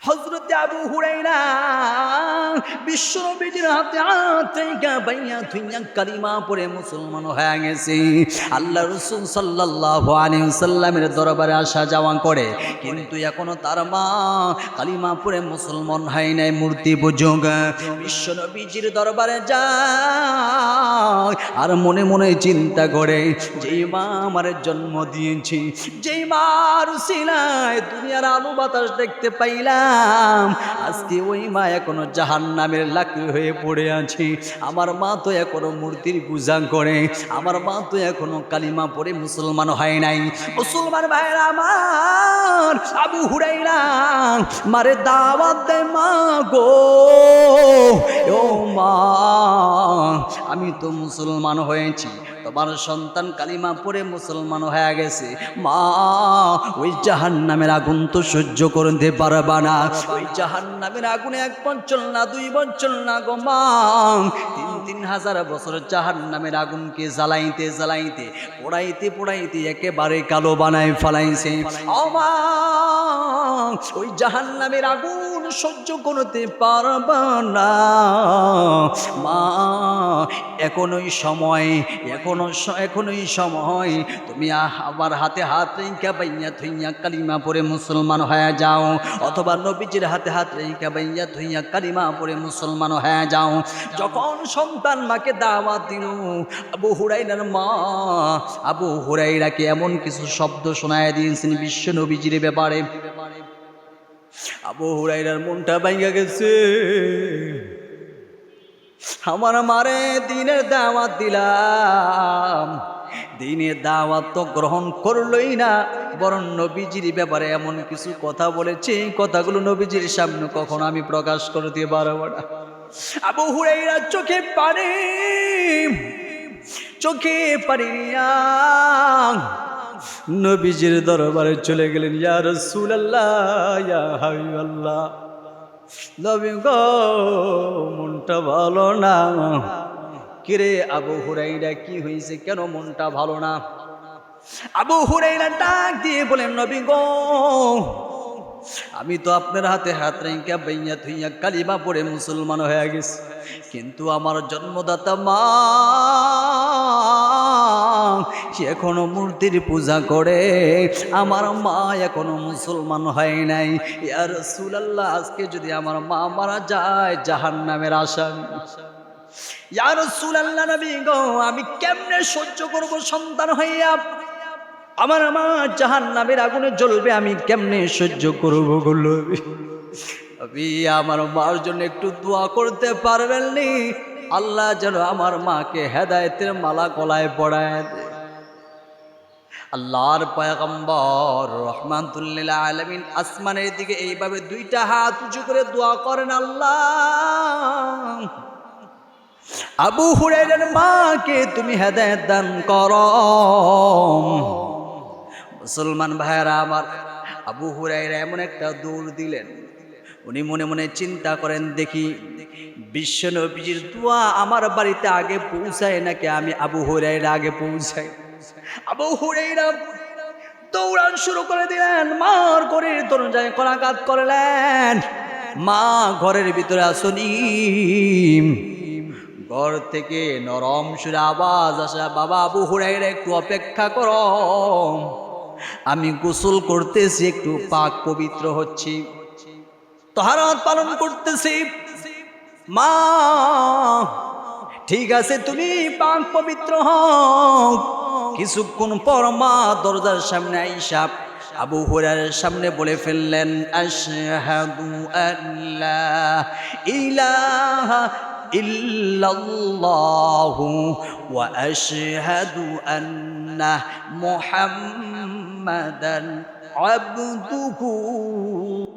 হযরত আবু হুরায়রা বিশ্বনবীর হাতে হাত রেখে বাইয়া থুইয়া কালিমা পড়ে মুসলমান হয়ে গেছে। আল্লাহ রাসূল সাল্লাল্লাহু আলাইহি ওয়াসাল্লামের দরবারে আসা যাওয়া করে, কিন্তু এখনো তার মা কালিমা পড়ে মুসলমান হয় নাই। মূর্তি পূজক বিশ্বনবীর দরবারে যায় আর মনে মনে চিন্তা করে, যেই মা আমার জন্ম দিয়েছে, যেই মার উসিলায় দুনিয়ার আলো বাতাস দেখতে পাইলাম, আজকে ওই মা এখনো জাহান্নামের লাকড়ি হয়ে পড়ে আছে। আমার মা তো এখনো মূর্তির পূজা করে, আমার মা তো এখনো কালিমা পড়ে মুসলমান হয় নাই। মুসলমান ভাইরা আমার, আবু হুরায়রা মারে দাওয়াত দে, মা গো, ও মা, আমি তো মুসলমান হয়েছি, তোমার সন্তান কালিমা পড়ে মুসলমান হয়ে গেছে, মা ওই জাহান্নামের আগুন তো সহ্য করতে পারবা না। ওই জাহান্নামের আগুনে 1 বছর না 2 বছর না গো মা, 3,000 বছর জাহান্নামের আগুনকে জ্বালাইতে জ্বালাইতে পোড়াইতে পোড়াইতে একেবারে কালো বানায় ফেলাইছে। ও মা, ওই জাহান্নামের আগুন সহ্য করতে পারবা না মা, এখনই সময়, এখনই সময়, তুমি আমার হাতে হাত রেখে বাইয়া থইয়া কালিমা পড়ে মুসলমান হয়ে যাও, অথবা নবীজির হাতে হাত রেখে বাইয়া থইয়া কালিমা পড়ে মুসলমান হয়ে যাও। যখন সন্তান মাকে দাওয়াত দিল, আবু হুরায়রার মা আবু হুরায়রাকে এমন কিছু শব্দ শোনায় দিয়েছেন বিশ্ব নবীজির ব্যাপারে। আবু হুরায়রার মনটা ভাঙা গেছে। আমার মারে দিনের দাওয়াত দিলাম, দিনের দাওয়াত তো গ্রহণ করলই না, বরং নবীজির ব্যাপারে এমন কিছু কথা বলেছে, কথাগুলো নবীজির সামনে কখনো আমি প্রকাশ করতে পারব না। আবু হুরায়রা চোখে পানি, চোখে পানি নবীজির দরবারে চলে গেলেন। ইয়া রাসূলুল্লাহ, ইয়া হাবিবাল্লাহ, নবী গো, মনটা ভালো না। কিরে আবু হুরায়রা, কি হয়েছে, কেন মনটা ভালো না? আবু হুরায়রা ডাক দিয়ে বলেন, নবী গো, আমি তো আপনার হাতে হাত রেখে বাইয়া থইয়া কালিমা পড়ে মুসলমান হয়ে গেছি, কিন্তু আমার জন্মদাতা মা সে এখনো মূর্তির পূজা করে, আমার মা এখনো মুসলমান হয় নাই। ইয়া রাসূলুল্লাহ, আজকে যদি আমার মা মারা যায় জাহান্নামের আসামি। ইয়া রাসূলুল্লাহ, নবী গো, আমি কেমনে সহ্য করব সন্তান হইয়া আমার মা জাহান্নামের আগুনে জ্বলবে, আমি কেমনে সহ্য করব গো নবী? নবী, আমার মার জন্য একটু দোয়া করতে পারবেন নি? আল্লাহ যেন আমার মাকে হেদায়েতের মালা গলায় পরায় দেয়। আল্লাহর পয়গম্বর রাহমাতুল লিল আলামিন আসমানের দিকে এইভাবে 2টা হাত উঁচু করে দোয়া করেন, আল্লাহ, আবু হুরায়রার মাকে তুমি হেদায়েত দান করো। মুসলমান ভাইরা আমার, আবু হুরায়রা এমন একটা দৌড় দিলেন, উনি মনে মনে চিন্তা করেন, দেখি বিশ্ব নবীজির দোয়া আমার বাড়িতে আগে পৌঁছায় নাকি আমি আবু হুরায়রা আগে পৌঁছাই। আবু হুরায়রা দৌড়ান শুরু করে দিলেন, মার ঘরের দরজায় করাঘাত করলেন। মা ঘরের ভিতরে আসনি, ঘর থেকে নরম সুরে আওয়াজ আসা, বাবা আবু হুরায়রা একটু অপেক্ষা করো, আমি গোসল করতেছি, একটু পাক পবিত্র হচ্ছি, তাহারাত পালন করতেছি। মা, ঠিক আছে, তুমি পাক পবিত্র হও। কিছুক্ষণ পর মা দরজার সামনে আইসা আবু হুরায়রার সামনে বলে ফেললেন, আশহাদু আল্লা ইলাহা ইল্লাল্লাহু ওয়া আশহাদু আন্না মুহাম্মাদান আবদুহু